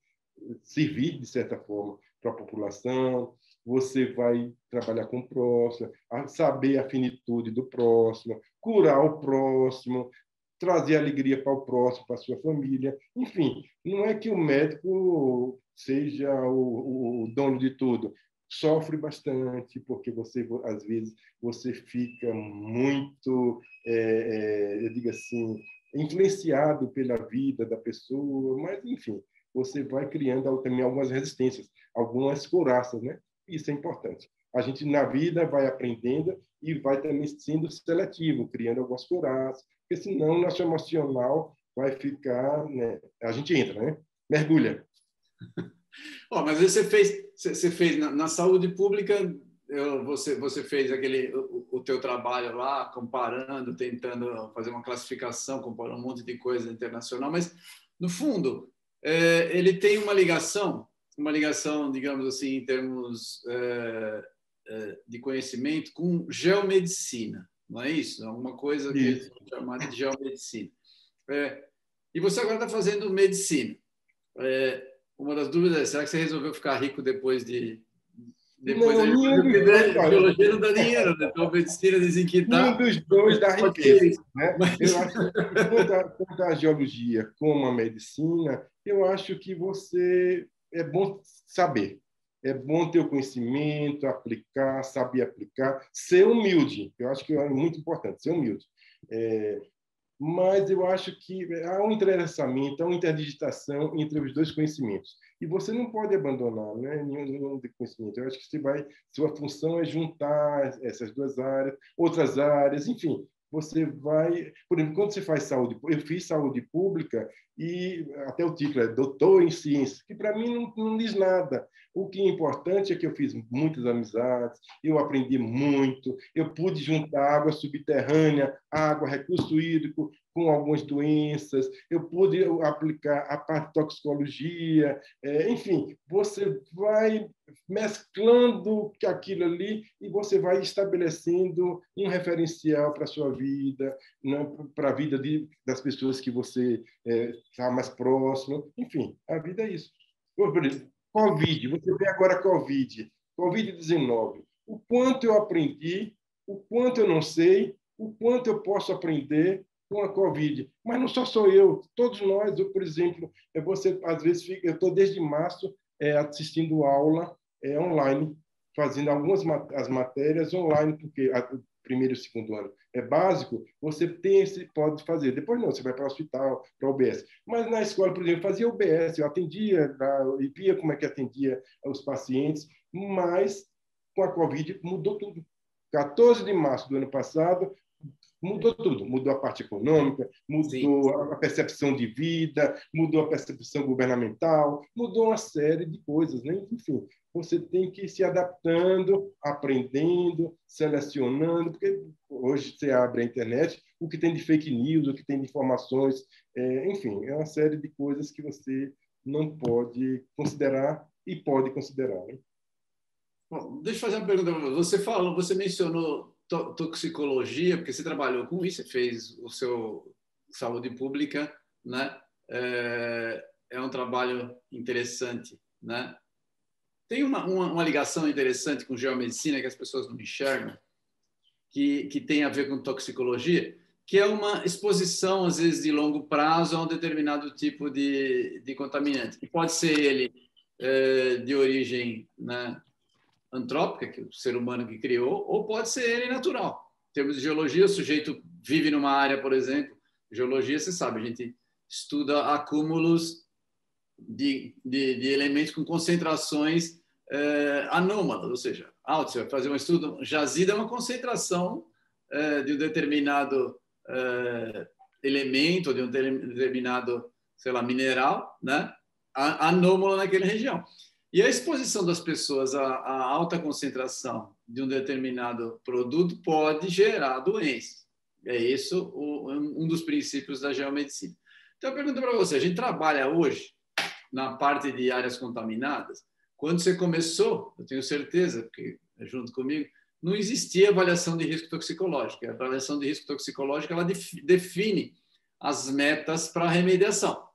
servir, de certa forma, para a população, você vai trabalhar com o próximo, saber a finitude do próximo, curar o próximo, trazer alegria para o próximo, para a sua família. Enfim, não é que o médico seja o dono de tudo. Sofre bastante, porque você, às vezes, você fica muito, eu digo assim, influenciado pela vida da pessoa, mas, enfim, você vai criando também algumas resistências, algumas couraças, né? Isso é importante. A gente, na vida, vai aprendendo e vai também sendo seletivo, criando algumas couraças, porque senão o nosso emocional vai ficar, né? A gente entra, né? Mergulha. Mas você fez na saúde pública, você fez o teu trabalho lá, comparando, tentando fazer uma classificação, comparando um monte de coisa internacional, mas, no fundo, ele tem uma ligação, digamos assim, em termos de conhecimento, com geomedicina, não é isso? Alguma coisa que é chamada de geomedicina. E você agora está fazendo medicina. Uma das dúvidas é, será que você resolveu ficar rico depois de... Depois não, biologia não dá dinheiro, né? Então, a medicina dizem que dá. Nenhum dos dois dá riqueza. Né? Mas... Eu acho que tanto a geologia como a medicina, eu acho que é bom saber. É bom ter o conhecimento, aplicar, saber aplicar, ser humilde. Eu acho que é muito importante, ser humilde. Mas eu acho que há um entrelaçamento, há uma interdigitação entre os dois conhecimentos. E você não pode abandonar, né, nenhum conhecimento. Eu acho que sua função é juntar essas duas áreas, outras áreas, enfim. Você vai... Por exemplo, quando você faz saúde... Eu fiz saúde pública e até o título é doutor em ciências, que para mim não diz nada. O que é importante é que eu fiz muitas amizades, eu aprendi muito, eu pude juntar água subterrânea, água, recurso hídrico, com algumas doenças, eu pude aplicar a parte de toxicologia, enfim, você vai mesclando aquilo ali e você vai estabelecendo um referencial para a sua vida, né, para a vida das pessoas que você está mais próximo. Enfim, a vida é isso. Por exemplo, Covid, você vê agora Covid-19. O quanto eu aprendi, o quanto eu não sei, o quanto eu posso aprender com a Covid. Mas não sou eu, todos nós. Eu, por exemplo, você às vezes eu estou desde março assistindo aula online, fazendo algumas as matérias online, porque o primeiro e o segundo ano é básico, você pode fazer. Depois não, você vai para o hospital, para a UBS. Mas na escola, por exemplo, eu fazia UBS, eu atendia e via como é que atendia os pacientes, mas com a Covid mudou tudo. 14 de março do ano passado, mudou tudo. Mudou a parte econômica, mudou a percepção de vida, mudou a percepção governamental, mudou uma série de coisas, né? Enfim, você tem que ir se adaptando, aprendendo, selecionando, porque hoje você abre a internet, o que tem de fake news, o que tem de informações, enfim, é uma série de coisas que você não pode considerar e pode considerar, né? Bom, deixa eu fazer uma pergunta para você. Você mencionou toxicologia, porque você trabalhou com isso, você fez o seu saúde pública, né? É um trabalho interessante, né? Tem uma ligação interessante com geomedicina que as pessoas não enxergam, que tem a ver com toxicologia, que é uma exposição, às vezes, de longo prazo a um determinado tipo de contaminante, que pode ser ele de origem, né, antrópica, que é o ser humano que criou, ou pode ser ele natural. Em termos de geologia, o sujeito vive numa área, por exemplo, geologia, você sabe, a gente estuda acúmulos de elementos com concentrações anômalas, ou seja, alto. Você vai fazer um estudo, jazida é uma concentração de um determinado elemento, de um determinado, sei lá, mineral, né? Anômalo naquela região. E a exposição das pessoas à alta concentração de um determinado produto pode gerar doenças. É isso um dos princípios da geomedicina. Então, eu pergunto para você, a gente trabalha hoje na parte de áreas contaminadas. Quando você começou, eu tenho certeza, porque é junto comigo, não existia avaliação de risco toxicológico. A avaliação de risco toxicológico ela define as metas para a remediação.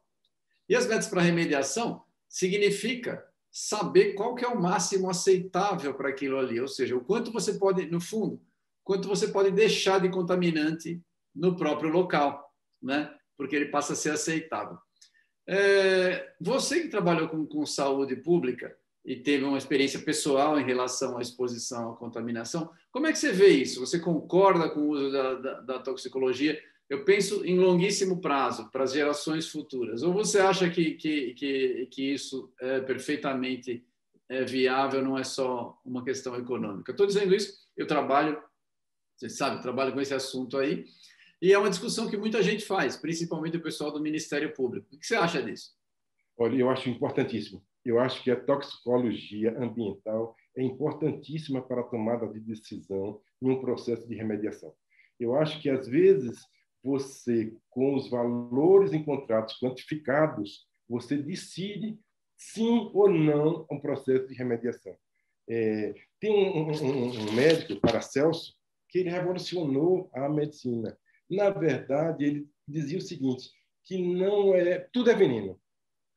E as metas para a remediação significa saber qual que é o máximo aceitável para aquilo ali, ou seja, o quanto você pode, no fundo, quanto você pode deixar de contaminante no próprio local, né? Porque ele passa a ser aceitável. Você que trabalhou com saúde pública e teve uma experiência pessoal em relação à exposição à contaminação, como é que você vê isso? Você concorda com o uso da toxicologia? Eu penso em longuíssimo prazo, para as gerações futuras. Ou você acha que isso é perfeitamente viável, não é só uma questão econômica? Eu estou dizendo isso, eu trabalho, você sabe, trabalho com esse assunto aí, e é uma discussão que muita gente faz, principalmente o pessoal do Ministério Público. O que você acha disso? Olha, eu acho importantíssimo. Eu acho que a toxicologia ambiental é importantíssima para a tomada de decisão em um processo de remediação. Eu acho que, às vezes, você, com os valores encontrados quantificados, você decide sim ou não um processo de remediação. Tem um médico, Paracelso, que ele revolucionou a medicina. Na verdade, ele dizia o seguinte, que não é tudo é veneno.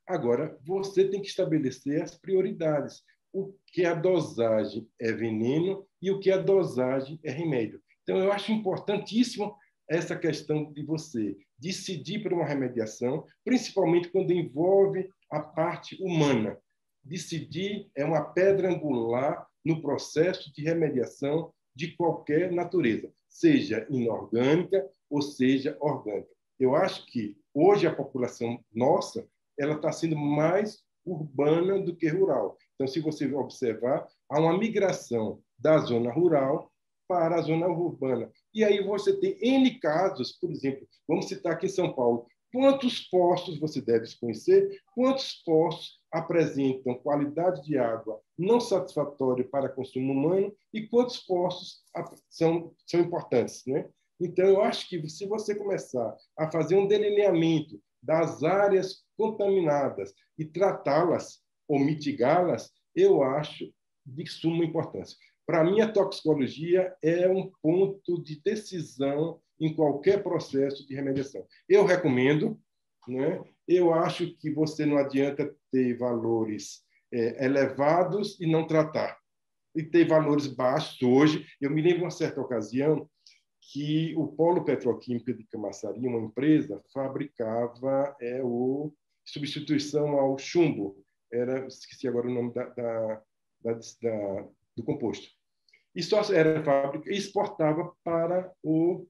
Agora, você tem que estabelecer as prioridades. O que a dosagem é veneno e o que a dosagem é remédio. Então, eu acho importantíssimo essa questão de você decidir por uma remediação, principalmente quando envolve a parte humana. Decidir é uma pedra angular no processo de remediação de qualquer natureza, seja inorgânica ou seja orgânica. Eu acho que hoje a população nossa ela está sendo mais urbana do que rural. Então, se você observar, há uma migração da zona rural para a zona urbana. E aí você tem N casos, por exemplo, vamos citar aqui em São Paulo, quantos postos você deve conhecer, quantos postos apresentam qualidade de água não satisfatória para consumo humano e quantos postos são importantes, né? Então, eu acho que se você começar a fazer um delineamento das áreas contaminadas e tratá-las ou mitigá-las, eu acho de suma importância. Para mim, a toxicologia é um ponto de decisão em qualquer processo de remediação. Eu recomendo, né? Eu acho que você não adianta ter valores elevados e não tratar. E ter valores baixos hoje. Eu me lembro de uma certa ocasião que o Polo Petroquímico de Camaçari, uma empresa, fabricava substituição ao chumbo. Esqueci agora o nome do composto. E só era fábrica e exportava para o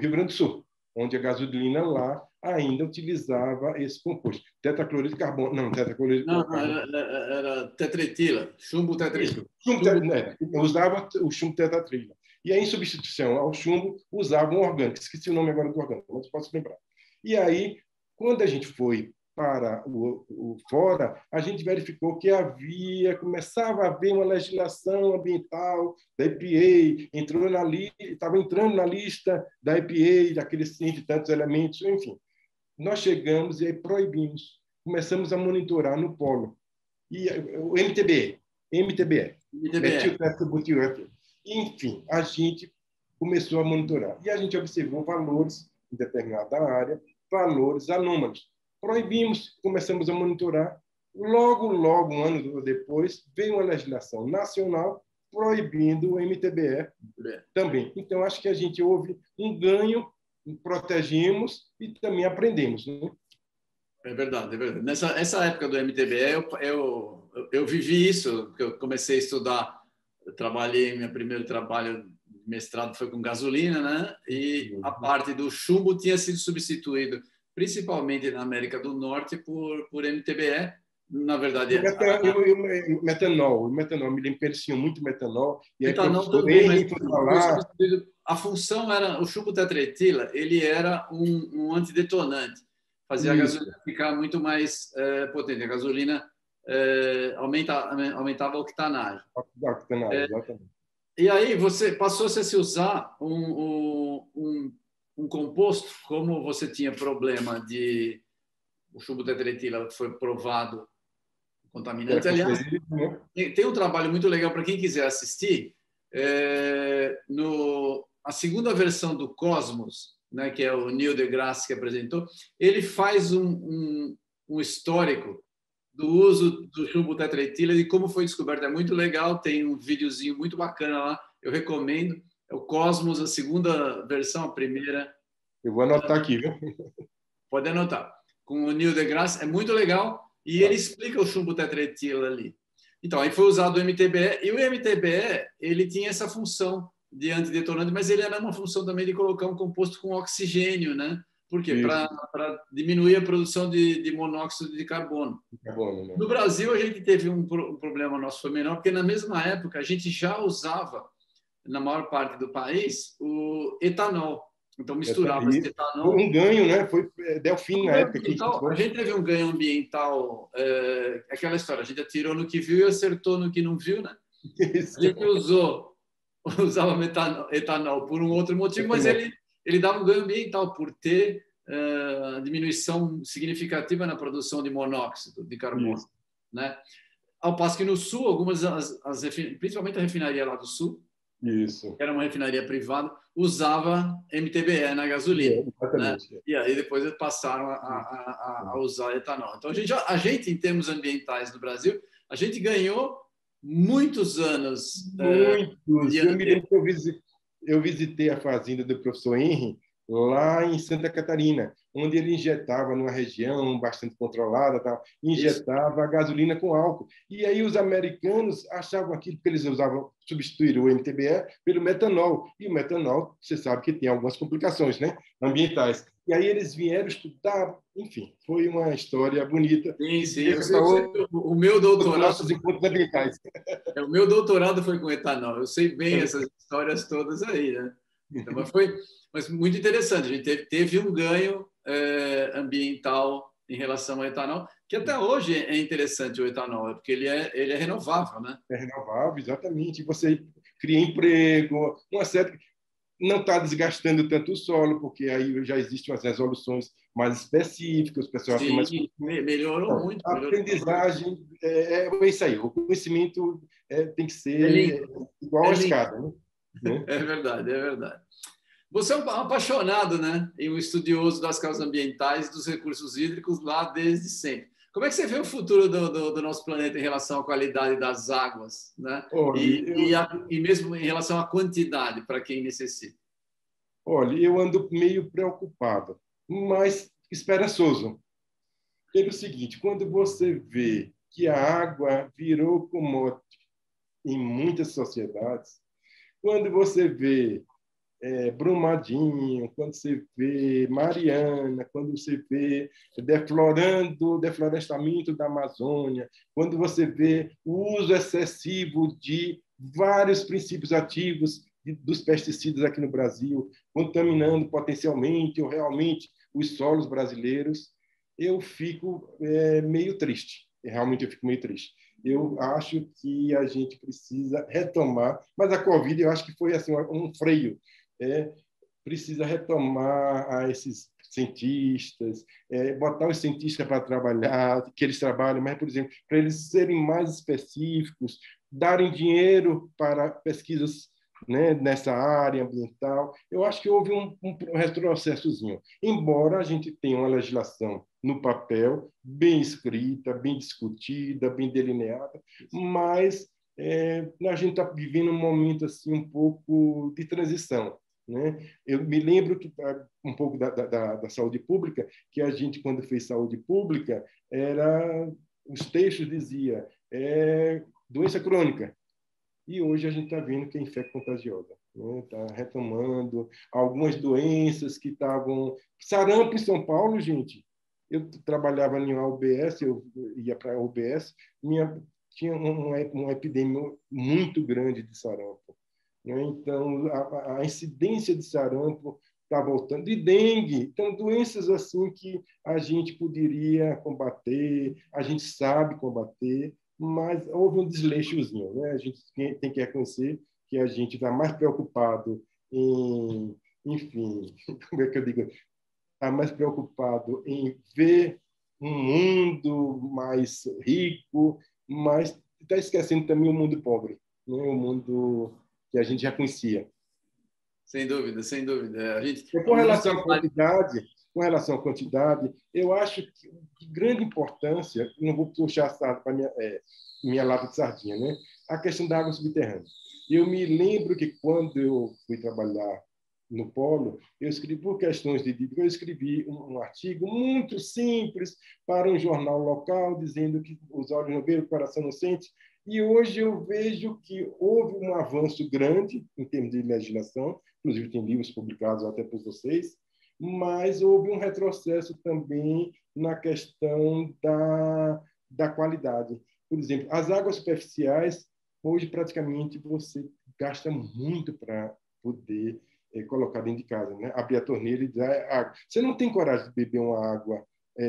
Rio Grande do Sul, onde a gasolina lá ainda utilizava esse composto. Tetracloreto de carbono. Não, tetracloreto de carbono. Era tetretila, chumbo tetretila. Eu usava o chumbo tetratrila. E aí, em substituição ao chumbo, usava um orgânico. Esqueci o nome agora do orgânico, mas posso lembrar. E aí, quando a gente foi para o fora, a gente verificou que começava a haver uma legislação ambiental da EPA, estava entrando na lista da EPA, daqueles 100 e tantos elementos, enfim. Nós chegamos e aí proibimos. Começamos a monitorar no polo. E o MTBE. Metiltetrabutilete. Enfim, a gente começou a monitorar. E a gente observou valores em determinada área, valores anômalos. Proibimos, começamos a monitorar. Logo, um ano depois, veio uma legislação nacional proibindo o MTBE também. Então, acho que a gente houve um ganho, protegemos e também aprendemos. Né? É verdade, é verdade. Essa época do MTBE, eu vivi isso, porque eu comecei a estudar, eu trabalhei, meu primeiro trabalho de mestrado foi com gasolina, né? E a parte do chumbo tinha sido substituído, principalmente na América do Norte, por MTBE. Na verdade, o metanol, me lembro que eles tinham muito metanol. E aí, metanol também, mas a função era, o chumbo tetretila, ele era um antidetonante, fazia a gasolina ficar muito mais potente. A gasolina aumentava a octanagem. Exatamente. E aí passou-se a se usar um composto, como você tinha problema de... O chumbo tetretila foi provado contaminante. Aliás, tem um trabalho muito legal para quem quiser assistir. A segunda versão do Cosmos, né, que é o Neil deGrasse que apresentou, ele faz um histórico do uso do chumbo tetretila e como foi descoberto. É muito legal, tem um videozinho muito bacana lá, eu recomendo. É o Cosmos, a segunda versão, a primeira. Eu vou anotar aqui, viu? Pode anotar. Com o Neil deGrasse, é muito legal. E ele explica o chumbo tetretila ali. Então, aí foi usado o MTBE. E o MTBE, ele tinha essa função de antidetonante, mas ele era uma função também de colocar um composto com oxigênio, né? Por quê? Para diminuir a produção de monóxido de carbono. Né? No Brasil, a gente teve um problema nosso, foi menor, porque na mesma época a gente já usava, na maior parte do país, o etanol. Então, misturava esse etanol. Um ganho, né? Foi Delfim na época. A gente teve um ganho ambiental, aquela história, a gente atirou no que viu e acertou no que não viu, né? Isso. A gente usava etanol por um outro motivo, mas ele dava um ganho ambiental por ter diminuição significativa na produção de monóxido de carbono, né? Ao passo que no Sul, algumas, principalmente a refinaria lá do Sul, isso, que era uma refinaria privada, usava MTBE na gasolina. Né? E aí depois passaram a usar etanol. Então, a gente, em termos ambientais no Brasil, a gente ganhou muitos anos. Muitos. Eu me lembro que eu visitei a fazenda do professor Henry, lá em Santa Catarina, onde ele injetava numa região bastante controlada, injetava a gasolina com álcool. E aí os americanos achavam aquilo que eles usavam, substituir o MTBE pelo metanol. E o metanol, você sabe que tem algumas complicações, né, ambientais. E aí eles vieram estudar, enfim, foi uma história bonita. Sim. O meu doutorado... O meu doutorado foi com etanol. Eu sei bem essas histórias todas aí, né? Então, mas muito interessante. A gente teve um ganho ambiental em relação ao etanol, que até hoje é interessante o etanol, porque ele é renovável, né? É renovável, exatamente. Você cria emprego, uma série... não está desgastando tanto o solo, porque aí já existem as resoluções mais específicas, o pessoal tem mais... Sim, melhorou muito. A aprendizagem é isso aí, o conhecimento tem que É ser limpo. igual É à limpo. escada, né? É verdade, é verdade. Você é um apaixonado, né? E um estudioso das causas ambientais e dos recursos hídricos lá desde sempre. Como é que você vê o futuro do nosso planeta em relação à qualidade das águas, né? Olha, E mesmo em relação à quantidade para quem necessita? olha, eu ando meio preocupado, mas esperançoso. Pelo seguinte, quando você vê que a água virou commodity em muitas sociedades, quando você vê Brumadinho, quando você vê Mariana, quando você vê deflorestamento da Amazônia, quando você vê o uso excessivo de vários princípios ativos dos pesticidas aqui no Brasil, contaminando potencialmente ou realmente os solos brasileiros, eu fico meio triste. Realmente eu fico meio triste. Eu acho que a gente precisa retomar, mas a Covid eu acho que foi assim um freio. É, precisa retomar a esses cientistas, botar os cientistas para trabalhar, que eles trabalhem, mas, por exemplo, para eles serem mais específicos, darem dinheiro para pesquisas, né, nessa área ambiental. Eu acho que houve um retrocessozinho, embora a gente tenha uma legislação no papel, bem escrita, bem discutida, bem delineada, mas a gente está vivendo um momento assim um pouco de transição, né? Eu me lembro que um pouco da saúde pública, que a gente, quando fez saúde pública, os textos dizia doença crônica. E hoje a gente está vendo que é infecto-contagiosa. Está retomando algumas doenças que estavam... Sarampo em São Paulo, gente. Eu trabalhava em uma UBS, eu ia para a UBS, tinha uma epidemia muito grande de sarampo. Então, a incidência de sarampo está voltando, de dengue. Então, doenças assim que a gente poderia combater, a gente sabe combater, mas houve um desleixozinho, né? A gente tem que reconhecer que a gente está mais preocupado em, enfim, como é que eu digo? Está mais preocupado em ver um mundo mais rico, mas está esquecendo também o mundo pobre, né? O mundo que a gente já conhecia. Sem dúvida, sem dúvida. Com relação à quantidade, eu acho que de grande importância, não vou puxar para minha lata de sardinha, né? A questão da água subterrânea. Eu me lembro que quando eu fui trabalhar no Polo, eu escrevi, por questões de bíblica, eu escrevi um artigo muito simples para um jornal local, dizendo que os olhos não veem, o coração não sente. E hoje eu vejo que houve um avanço grande em termos de legislação, inclusive tem livros publicados até por vocês, mas houve um retrocesso também na questão da qualidade. Por exemplo, as águas superficiais, hoje praticamente você gasta muito para poder colocar dentro de casa, né? Abrir a torneira e dizer água. Você não tem coragem de beber uma água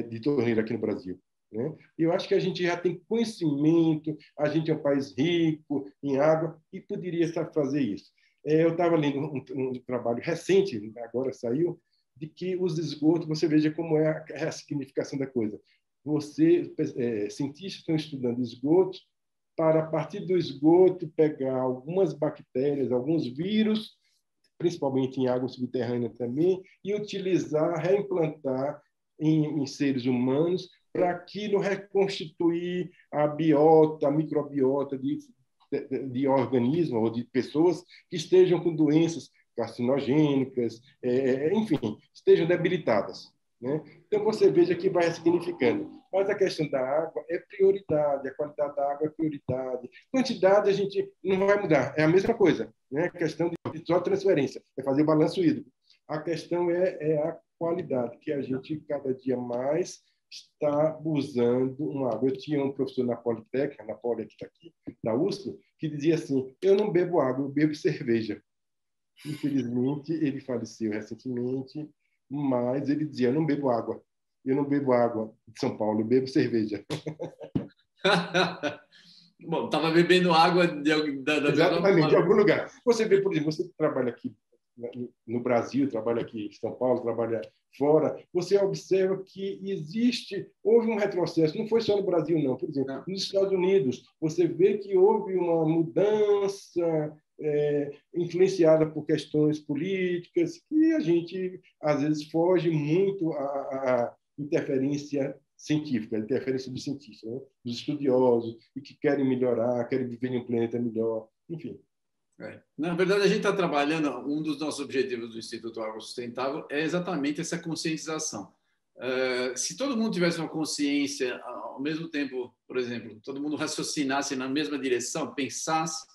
de torneira aqui no Brasil, né? Eu acho que a gente já tem conhecimento, a gente é um país rico em água e poderia fazer isso. Eu estava lendo um trabalho recente, agora saiu, de que os esgotos, você veja como é a significação da coisa. Cientistas estão estudando esgotos para, a partir do esgoto, pegar algumas bactérias, alguns vírus, principalmente em água subterrânea também, e utilizar, reimplantar em seres humanos para aquilo reconstituir a biota, a microbiota de organismos ou de pessoas que estejam com doenças carcinogênicas, enfim, estejam debilitadas, né? Então, você veja que vai significando. Mas a questão da água é prioridade, a qualidade da água é prioridade. Quantidade a gente não vai mudar, é a mesma coisa, né? A questão de só transferência, é fazer o balanço hídrico. A questão é a qualidade, que a gente cada dia mais está usando uma água. Eu tinha um professor na Politécnica, na Poli que está aqui, da USP, que dizia assim: eu não bebo água, eu bebo cerveja. Infelizmente, ele faleceu recentemente, mas ele dizia: eu não bebo água. Eu não bebo água de São Paulo, eu bebo cerveja. Bom, estava bebendo água da mesma Exatamente, de forma. algum lugar. Você vê, por exemplo, você que trabalha aqui no Brasil, trabalha aqui em São Paulo, trabalha fora, você observa que houve um retrocesso, não foi só no Brasil, não. Por exemplo, nos Estados Unidos, você vê que houve uma mudança influenciada por questões políticas, que a gente, às vezes, foge muito à interferência científica, a interferência dos cientistas, né? Dos estudiosos, e que querem melhorar, querem viver em um planeta melhor, enfim. Na verdade, a gente está trabalhando, um dos nossos objetivos do Instituto Água Sustentável é exatamente essa conscientização. Se todo mundo tivesse uma consciência, ao mesmo tempo, por exemplo, todo mundo raciocinasse na mesma direção, pensasse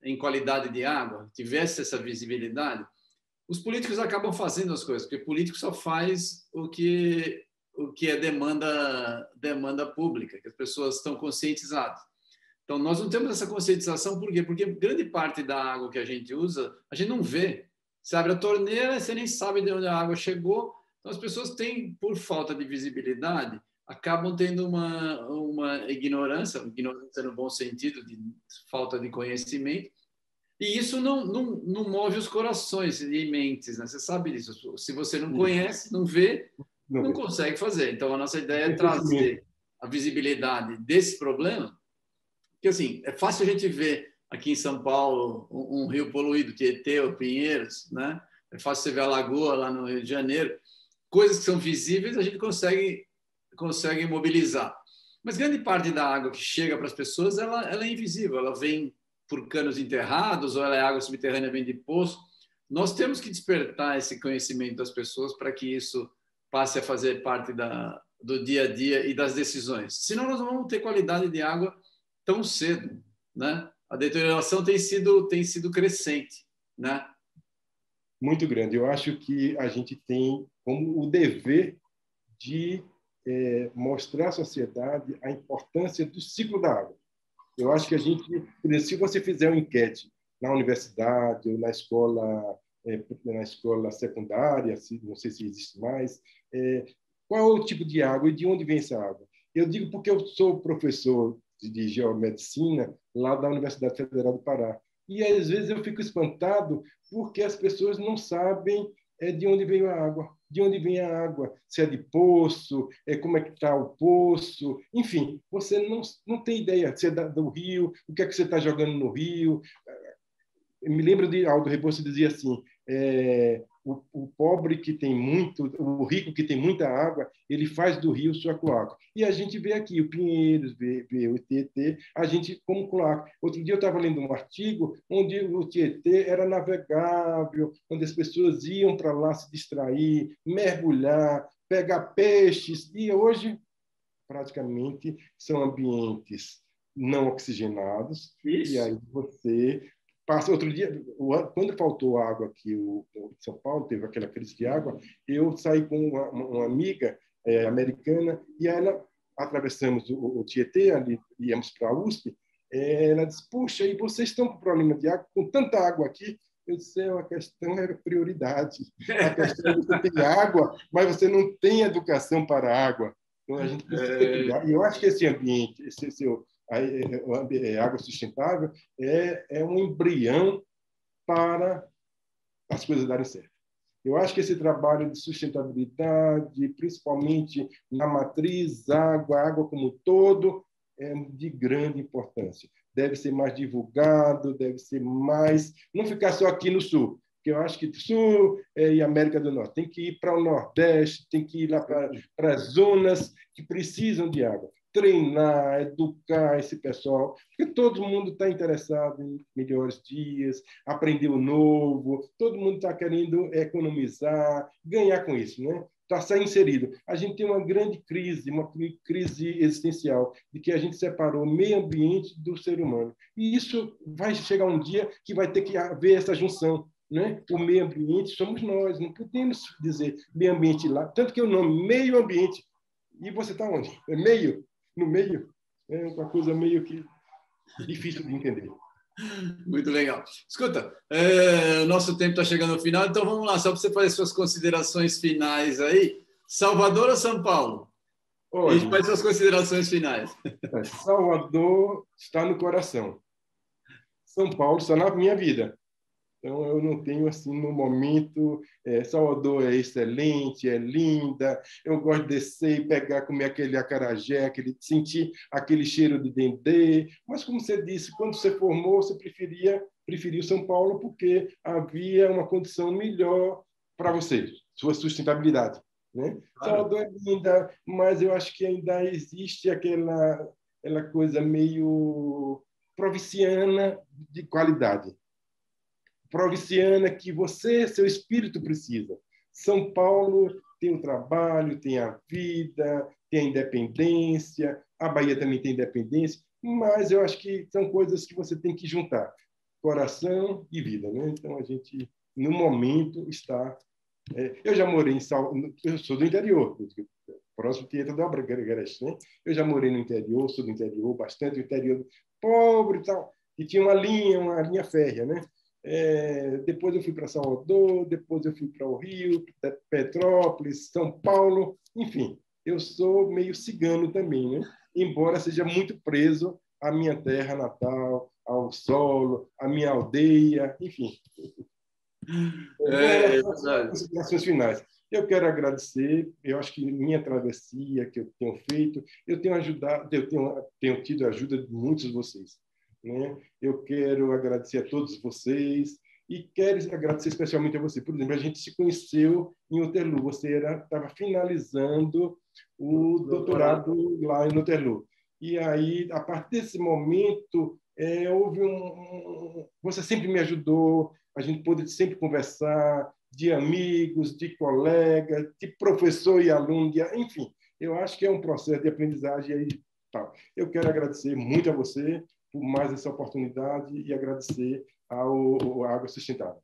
em qualidade de água, tivesse essa visibilidade, os políticos acabam fazendo as coisas, porque o político só faz o que é demanda pública, que as pessoas estão conscientizadas. Então, nós não temos essa conscientização, por quê? Porque grande parte da água que a gente usa, a gente não vê. Você abre a torneira, você nem sabe de onde a água chegou. Então, as pessoas têm, por falta de visibilidade, acabam tendo uma ignorância no bom sentido, de falta de conhecimento, e isso não move os corações e mentes, né? Você sabe disso. Se você não conhece, não vê, não consegue fazer. Então, a nossa ideia é trazer a visibilidade desse problema, porque, assim, é fácil a gente ver aqui em São Paulo um rio poluído, Tietê ou Pinheiros, né? É fácil você ver a Lagoa lá no Rio de Janeiro. Coisas que são visíveis a gente consegue mobilizar. Mas grande parte da água que chega para as pessoas, ela é invisível. Ela vem por canos enterrados ou ela é água subterrânea, vem de poço. Nós temos que despertar esse conhecimento das pessoas para que isso passe a fazer parte do dia a dia e das decisões. Senão nós não vamos ter qualidade de água tão cedo, né? A deterioração tem sido crescente, né? Muito grande. Eu acho que a gente tem como o dever de mostrar à sociedade a importância do ciclo da água. Eu acho que a gente, por exemplo, se você fizer uma enquete na universidade ou na escola secundária, não sei se existe mais, qual é o tipo de água e de onde vem essa água? Eu digo porque eu sou professor de geomedicina lá da Universidade Federal do Pará. E, às vezes, eu fico espantado porque as pessoas não sabem de onde veio a água. De onde vem a água? Se é de poço, como é que está o poço. Enfim, você não tem ideia se é do rio, o que é que você está jogando no rio. Eu me lembro de Aldo Rebouças dizia assim, o pobre que tem muito, o rico que tem muita água, ele faz do rio sua cloaca. E a gente vê aqui o Pinheiros, vê o Tietê, a gente como cloaca. Outro dia eu estava lendo um artigo onde o Tietê era navegável, onde as pessoas iam para lá se distrair, mergulhar, pegar peixes, e hoje praticamente são ambientes não oxigenados. Isso. E aí você passa. Outro dia, quando faltou água aqui em São Paulo, teve aquela crise de água, eu saí com uma amiga americana e ela, atravessamos o Tietê, ali íamos para a USP, ela disse, puxa, e vocês estão com problema de água, com tanta água aqui? Eu disse, a questão era prioridade. A questão é que você tem água, mas você não tem educação para a água. Então, a gente precisa cuidar. E eu acho que esse ambiente, a água sustentável é um embrião para as coisas darem certo. Eu acho que esse trabalho de sustentabilidade, principalmente na matriz, água como um todo, é de grande importância. Deve ser mais divulgado, deve ser mais... Não ficar só aqui no Sul, porque eu acho que Sul e América do Norte tem que ir para o Nordeste, tem que ir lá para as zonas que precisam de água. Treinar, educar esse pessoal, porque todo mundo está interessado em melhores dias, aprender o novo, todo mundo está querendo economizar, ganhar com isso, né? Está sendo inserido. A gente tem uma grande crise, uma crise existencial, de que a gente separou o meio ambiente do ser humano. E isso vai chegar um dia que vai ter que haver essa junção, né? O meio ambiente somos nós, não podemos dizer meio ambiente lá, tanto que o nome meio ambiente, e você está onde? É meio? No meio? É uma coisa meio que difícil de entender. Muito legal. Escuta, o nosso tempo está chegando ao final, então vamos lá, só para você fazer suas considerações finais aí. Salvador ou São Paulo? Olha, e faz suas considerações finais. Salvador está no coração. São Paulo está na minha vida. Então, eu não tenho, assim, no momento, Salvador é excelente, é linda, eu gosto de descer e pegar, comer aquele acarajé, sentir aquele cheiro de dendê, mas, como você disse, quando você formou, você preferiu São Paulo porque havia uma condição melhor para você, sua sustentabilidade, né? Claro. Salvador é linda, mas eu acho que ainda existe aquela coisa meio provinciana de qualidade, provinciana que você, seu espírito precisa. São Paulo tem o trabalho, tem a vida, tem a independência, a Bahia também tem independência, mas eu acho que são coisas que você tem que juntar, coração e vida, né? Então a gente no momento está eu já morei em eu sou do interior, próximo Tietê do Agreste, né? Eu já morei no interior, sou do interior, bastante do interior, pobre e tal, e tinha uma linha férrea, né? Depois eu fui para Salvador, depois eu fui para o Rio, Petrópolis, São Paulo, enfim, eu sou meio cigano também, né? Embora seja muito preso à minha terra natal, ao solo, à minha aldeia, enfim. Com É relação às verdade. considerações finais, eu quero agradecer. Eu acho que minha travessia que eu tenho feito, eu tenho ajudado, tenho tido a ajuda de muitos de vocês, né? Eu quero agradecer a todos vocês e quero agradecer especialmente a você. Por exemplo, a gente se conheceu em Waterloo. Você estava finalizando o doutorado lá em Waterloo. E aí, a partir desse momento, houve você sempre me ajudou, a gente pôde sempre conversar, de amigos, de colegas, de professor e aluno, enfim, eu acho que é um processo de aprendizagem aí, tal. Eu quero agradecer muito a você por mais essa oportunidade e agradecer ao Água Sustentável.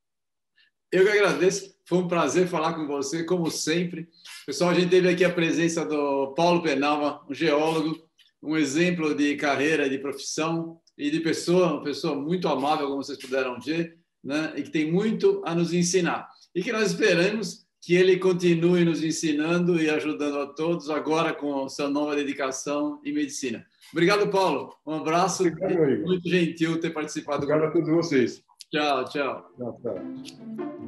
Eu que agradeço, foi um prazer falar com você, como sempre. Pessoal, a gente teve aqui a presença do Paulo Penalva, um geólogo, um exemplo de carreira, de profissão e de pessoa, uma pessoa muito amável, como vocês puderam ver, né? E que tem muito a nos ensinar. E que nós esperamos que ele continue nos ensinando e ajudando a todos, agora com sua nova dedicação em medicina. Obrigado, Paulo. Um abraço. Obrigado, meu amigo. Muito gentil ter participado Obrigado a conosco. todos vocês. Tchau, tchau. Tchau, tchau.